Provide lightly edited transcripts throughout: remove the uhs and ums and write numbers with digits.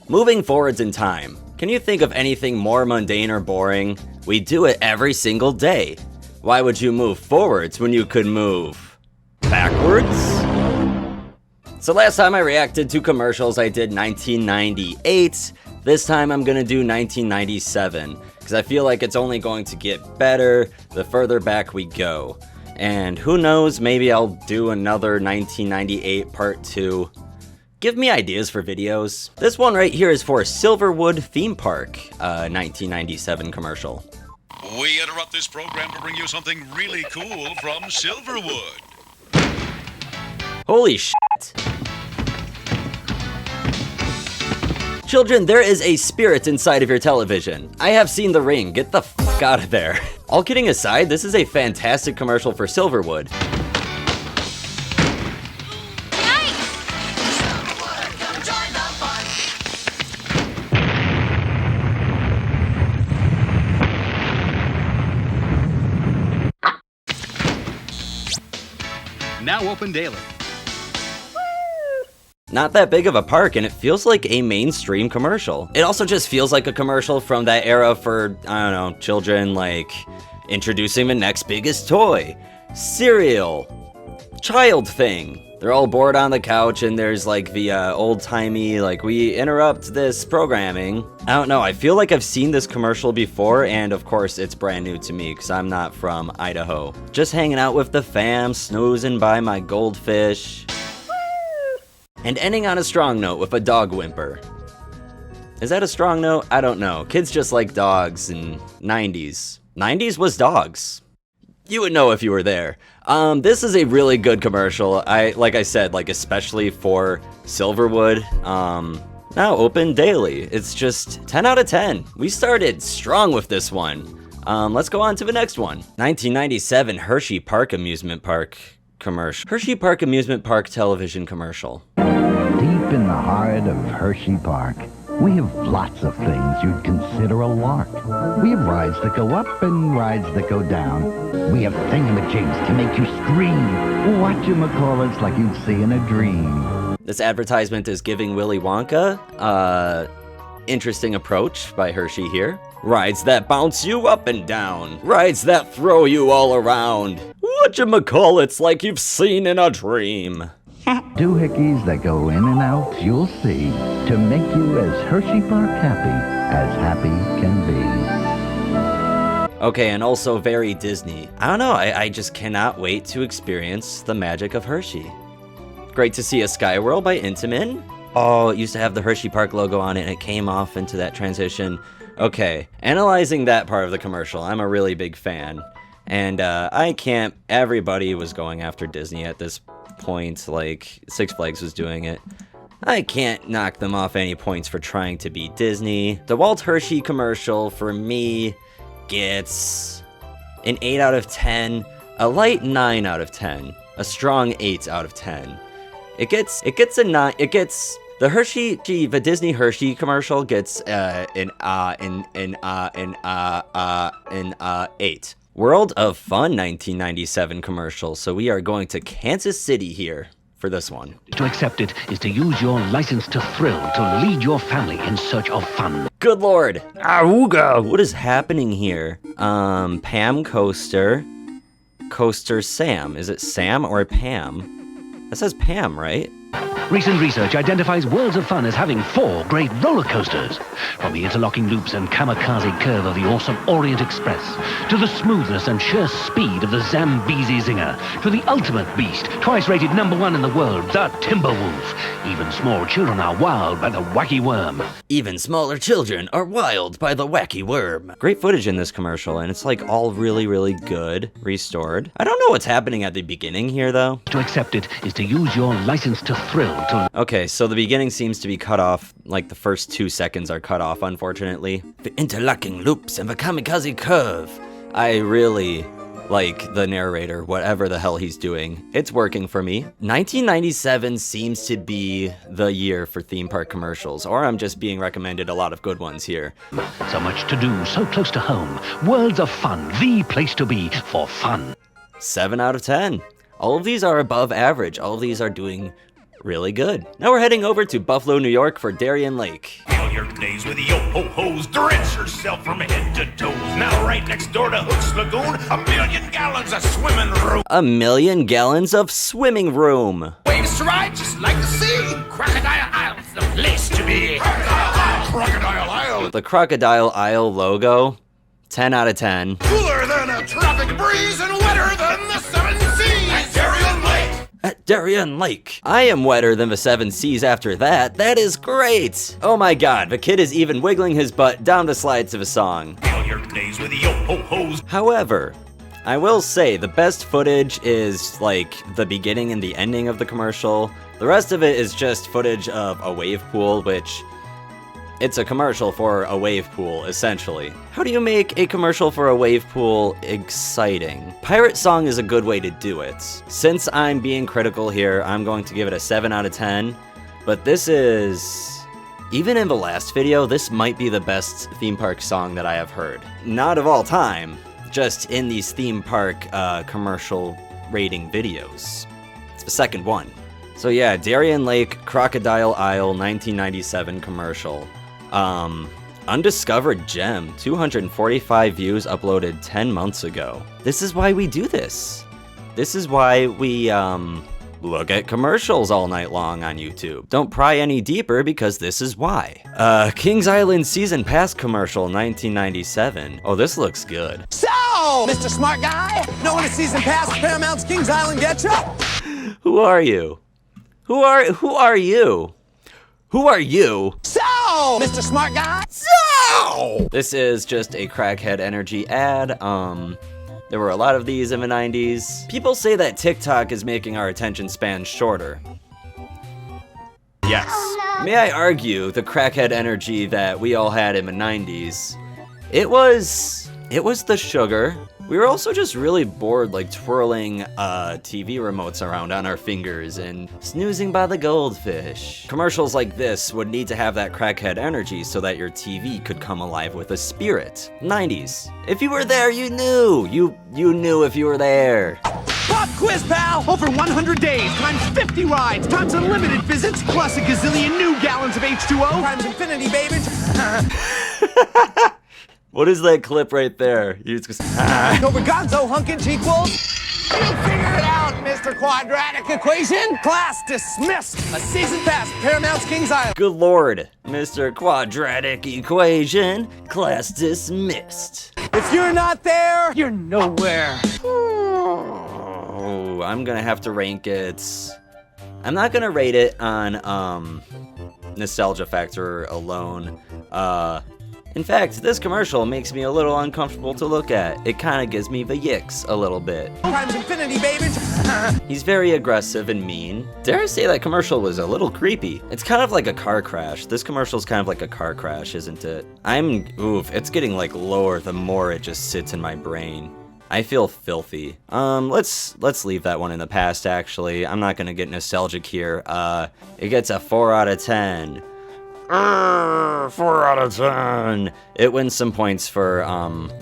Moving forwards in time. Can you think of anything more mundane or boring? We do it every single day. Why would you move forwards when you could move backwards? So last time I reacted to commercials, I did 1998. This time I'm gonna do 1997, because I feel like it's only going to get better the further back we go. And who knows, maybe I'll do another 1998 part 2. Give me ideas for videos. This one right here is for Silverwood Theme Park, 1997 commercial. We interrupt this program to bring you something really cool from Silverwood. Holy shit. Children, there is a spirit inside of your television. I have seen The Ring. Get the fuck out of there. All kidding aside, this is a fantastic commercial for Silverwood. Now open daily. Not that big of a park, and it feels like a mainstream commercial. It also just feels like a commercial from that era for, I don't know, children, like introducing the next biggest toy, cereal, child thing. They're all bored on the couch, and there's like the old-timey, like, we interrupt this programming. I don't know, I feel like I've seen this commercial before, and of course it's brand new to me, because I'm not from Idaho. Just hanging out with the fam, snoozing by my goldfish. And ending on a strong note with a dog whimper. Is that a strong note? I don't know. Kids just like dogs in 90s. 90s was dogs. You would know if you were there. This is a really good commercial. Like I said, like especially for Silverwood. Now open daily. It's just 10 out of 10. We started strong with this one. Let's go on to the next one. 1997 Hershey Park Amusement Park commercial. Hershey Park Amusement Park television commercial. Deep in the heart of Hershey Park, we have lots of things you'd consider a lark. We have rides that go up and rides that go down. We have thingamajigs to make you scream. Whatchamacallits like you'd see in a dream. This advertisement is giving Willy Wonka. Interesting approach by Hershey here. Rides that bounce you up and down. Rides that throw you all around. Whatchamacallits like you've seen in a dream. Doohickeys that go in and out, you'll see, to make you as Hershey Park happy can be. Okay, and also very Disney. I don't know, I just cannot wait to experience the magic of Hershey. Great to see a Sky Whirl by Intamin. Oh, it used to have the Hershey Park logo on it, and it came off into that transition. Okay, analyzing that part of the commercial, I'm a really big fan. And everybody was going after Disney at this point, like Six Flags was doing it. I can't knock them off any points for trying to be Disney. The Walt Hershey commercial, for me, gets an 8 out of 10, a light 9 out of 10, a strong 8 out of 10. It gets a 9, the Disney Hershey commercial gets an 8. World of Fun 1997 commercial, so we are going to Kansas City here for this one. To accept it is to use your license to thrill, to lead your family in search of fun. Good lord. Auga! What is happening here? Pam Coaster. Coaster Sam. Is it Sam or Pam? That says Pam, right? Recent research identifies Worlds of Fun as having 4 great roller coasters. From the interlocking loops and kamikaze curve of the awesome Orient Express, to the smoothness and sheer speed of the Zambezi Zinger, to the ultimate beast, twice rated #1 in the world, the Timberwolf. Even small children are wild by the Wacky Worm. Even smaller children are wild by the Wacky Worm. Great footage in this commercial, and it's like all really, really good, restored. I don't know what's happening at the beginning here, though. To accept it is to use your license to thrill, to... Okay, so the beginning seems to be cut off, like the first 2 seconds are cut off, unfortunately. The interlocking loops and the kamikaze curve. I really like the narrator, whatever the hell he's doing. It's working for me. 1997 seems to be the year for theme park commercials, or I'm just being recommended a lot of good ones here. So much to do, so close to home. Worlds of Fun, the place to be for fun. 7 out of 10. All of these are above average. All of these are doing really good. Now we're heading over to Buffalo, New York for Darien Lake. your days with yo-ho-hos. Drench yourself from head to toes. Now right next door to Hook's Lagoon, 1,000,000 gallons of swimming room. 1,000,000 gallons of swimming room. Waves to ride just like the sea. Crocodile Isle's the place to be. Crocodile Isle. Crocodile Isle. The Crocodile Isle logo, 10 out of 10. Cooler than a tropic breeze and wetter than the 7 seas. At Darien Lake. At Darien Lake. I am wetter than the 7 seas after that. That is great. Oh my god, the kid is even wiggling his butt down the slides of a song. All your days with yo-ho-hos. However, I will say the best footage is like the beginning and the ending of the commercial. The rest of it is just footage of a wave pool, which it's a commercial for a wave pool, essentially. How do you make a commercial for a wave pool exciting? Pirate song is a good way to do it. Since I'm being critical here, I'm going to give it a 7 out of 10, but this is... Even in the last video, this might be the best theme park song that I have heard. Not of all time, just in these theme park commercial rating videos. It's the second one. So yeah, Darien Lake Crocodile Isle 1997 commercial. Undiscovered gem, 245 views uploaded 10 months ago. This is why we do this. This is why we look at commercials all night long on YouTube. Don't pry any deeper because this is why. Kings Island Season Pass commercial 1997. Oh, this looks good. So, Mr. Smart Guy, know when a season pass at Paramount's Kings Island gets you? Who are you? Who are you? Who are you? So, Mr. Smart Guy. So! This is just a crackhead energy ad. There were a lot of these in the 90s. People say that TikTok is making our attention span shorter. Yes. May I argue the crackhead energy that we all had in the 90s, it was the sugar. We were also just really bored, like twirling TV remotes around on our fingers and snoozing by the goldfish. Commercials like this would need to have that crackhead energy so that your TV could come alive with a spirit. 90s. If you were there, you knew. You knew if you were there. Pop quiz, pal! Over 100 days, times 50 rides, times unlimited visits, plus a gazillion new gallons of H2O, times infinity, baby. What is that clip right there? You just Over Gonzo hunkage equals... You figure it out, Mr. Quadratic Equation. Class dismissed. A season pass at Paramount's Kings Island. Good lord, Mr. Quadratic Equation, class dismissed. If you're not there, you're nowhere. Oh, I'm gonna have to rank it. I'm not gonna rate it on nostalgia factor alone. In fact, this commercial makes me a little uncomfortable to look at. It kind of gives me the yicks a little bit. Times infinity, baby. He's very aggressive and mean. Dare I say that commercial was a little creepy. It's kind of like a car crash. This commercial's kind of like a car crash, isn't it? It's getting like lower the more it just sits in my brain. I feel filthy. Let's leave that one in the past, actually. I'm not gonna get nostalgic here. It gets a 4 out of 10. 4 out of 10. It wins some points for,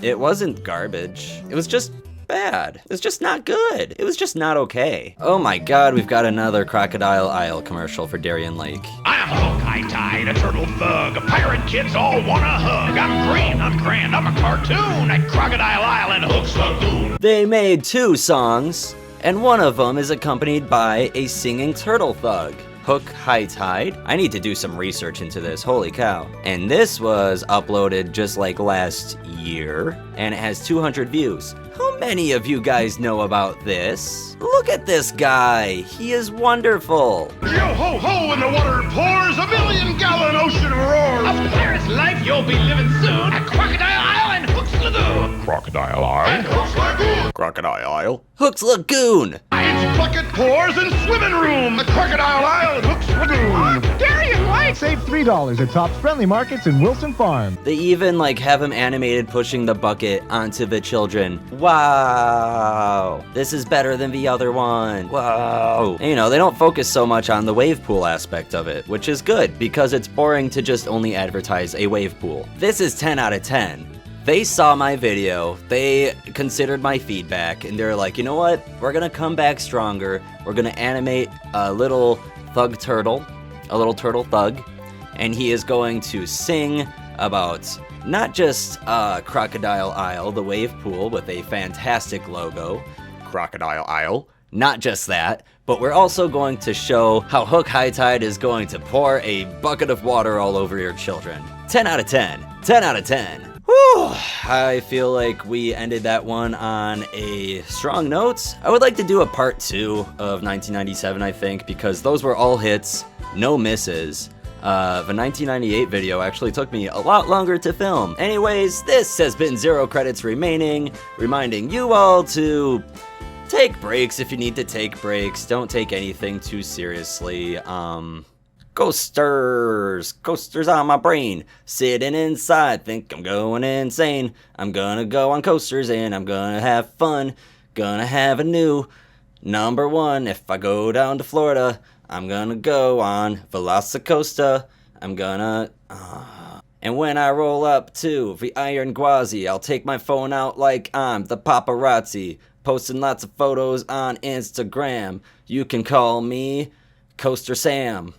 it wasn't garbage. It was just bad. It was just not good. It was just not okay. Oh my god, we've got another Crocodile Isle commercial for Darien Lake. I'm Hook, high-tide, a turtle thug. Pirate kids all want a hug. I'm green, I'm grand, I'm a cartoon at Crocodile Isle and Hook's Lagoon. They made 2 songs, and one of them is accompanied by a singing turtle thug. Hook, High Tide. I need to do some research into this, holy cow. And this was uploaded just like last year, and it has 200 views. How many of you guys know about this? Look at this guy, he is wonderful. Yo-ho-ho, when the water pours, 1,000,000-gallon ocean roars. A pirate's life you'll be living soon at Crocodile Isle and Hook's Lagoon. Crocodile Isle and Hook's Lagoon. Crocodile Isle? Hook's Lagoon! Its bucket pours in swimming room at Crocodile Isle and Hook's Lagoon. Darien Lake. Save $3 at Tops Friendly Markets in Wilson Farm. They even have him animated pushing the bucket onto the children. Wow! This is better than the other one. Wow! And, they don't focus so much on the wave pool aspect of it, which is good because it's boring to just only advertise a wave pool. This is 10 out of 10. They saw my video, they considered my feedback, and they're like, you know what? We're gonna come back stronger. We're gonna animate a little thug turtle, a little turtle thug, and he is going to sing about not just Crocodile Isle, the wave pool with a fantastic logo, Crocodile Isle, not just that, but we're also going to show how Hook High Tide is going to pour a bucket of water all over your children. 10 out of 10. 10 out of 10. Whew, I feel like we ended that one on a strong note. I would like to do a part 2 of 1997, I think, because those were all hits, no misses. The 1998 video actually took me a lot longer to film. Anyways, this has been Zero Credits Remaining, reminding you all to take breaks if you need to take breaks. Don't take anything too seriously. Coasters on my brain, sitting inside, think I'm going insane. I'm gonna go on coasters and I'm gonna have fun. Gonna have a new number 1 if I go down to Florida. I'm gonna go on Velocicoaster. I'm gonna... And when I roll up to the Iron Gwazi, I'll take my phone out like I'm the paparazzi, posting lots of photos on Instagram. You can call me Coaster Sam.